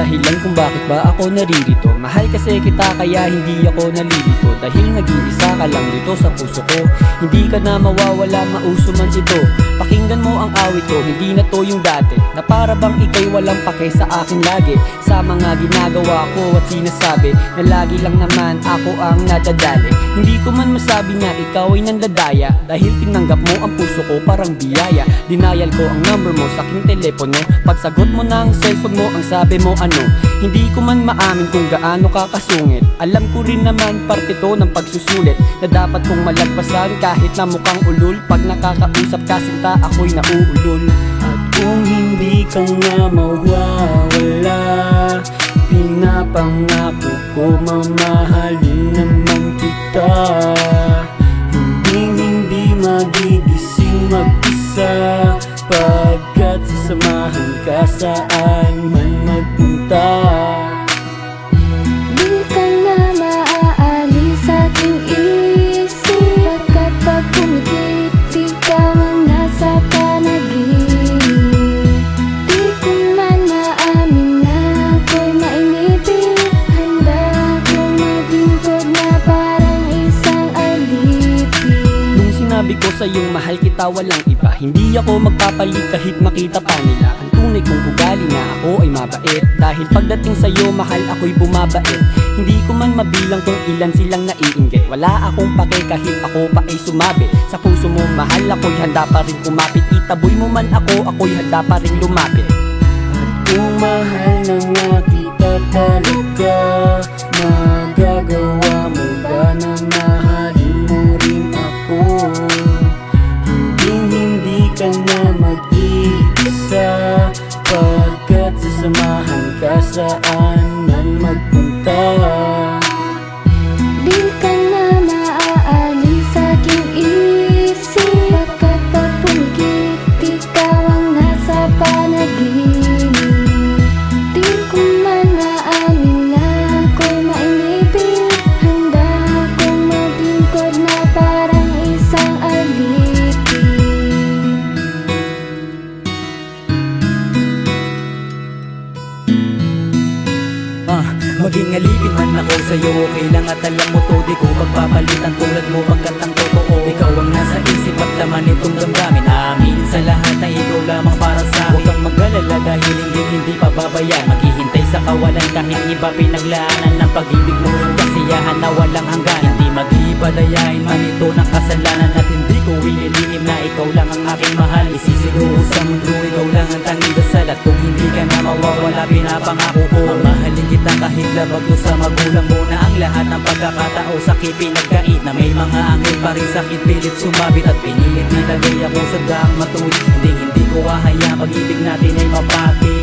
dahilan kung bakit ba ako naririto. Mahal kasi kita kaya hindi ako nalilito, dahil nag-iisa ka lang dito sa puso ko. Hindi ka na mawawala, mauso man ito. Pakinggan mo ang awit ko, hindi na to yung dati, na para bang ika'y walang pake sa akin lagi. Sa mga ginagawa ko at sinasabi, na lagi lang naman ako ang nadadali. Hindi ko man masabi na ikaw ay nanladaya, dahil tinanggap mo ang puso ko parang biyaya. Dinayal ko ang number mo sa aking telepono, pagsagot mo ng cellphone mo ang sabi mo ano. Hindi ko man maamin kung gaano ka kasungit, alam ko rin naman parte to ng pagsusulit, na dapat kong malagpasan kahit na mukhang ulul. Pag nakakausap ka sinta, ako'y nauulol. At kung hindi ka nga mawawala, pinapangako ko mamahalin naman kita. Hindi magigising mag-isa, pagkat sasamahan ka saan man magpunta. Di ka na maaalis sa aking isip, pagkat pag pumikit, ikaw ang nasa panaginip. Di ko man maamin na ako'y mainipin, handa akong maglingkod na parang isang alipin. Nung sinabi ko sa iyong mahal kita walang iba, hindi ako magpapalit kahit makita pa nila ang tunay kong ugali na ako ay mabait. Dahil pagdating sa iyo mahal ako'y bumabait, hindi ko man mabilang kung ilan silang naiinggit. Wala akong pake kahit ako pa ay sumabi. Sa puso mo mahal ako'y handa pa rin kumapit, itaboy mo man ako, ako'y handa pa rin lumapit. At kung mahal na nga kita talaga, magagawa mo ba na mahalin mo rin ako? Hindi ka na mag-iisa, pagkat sasamahan ka saan man magpunta. Di ka na maaalis sa aking isip, pagkat pag pumikit, ikaw ang nasa panaginip. Di ko man maamin na ako'y mainipin, handa akong maglingkod na parang isang alipin. Maging alipin man ako sa'yo, okay lang at alam mo to, di ko magpapalitan tulad mo pagkatang totoo. Ikaw ang nasa isip at laman itong damdamin, amin sa lahat na ikaw lamang para sa akin. Huwag kang mag-alala dahil hindi pababayan, maghihintay sa kawalan kahit iba pinaglaanan ng pag-ibig mo. Kasiyahan na walang hanggan, hindi maghihipadayain man ito ng kasalanan, at hindi ko ililihim na ikaw lang ang aking mahal. Isisiguro sa mundo ikaw lang ang tanging dasal, at kung hindi ka na mawawala pinapangako ko, mamahalin kita kahit labag ko sa magulang mo. Na ang lahat ng pagkakatao sakit pinagkait, na may mga angel pa rin sakit pilit sumabit, at pinilit nilagay ako sa daang matuwid. Hindi ko hahayaan pag-ibig natin ay mapati.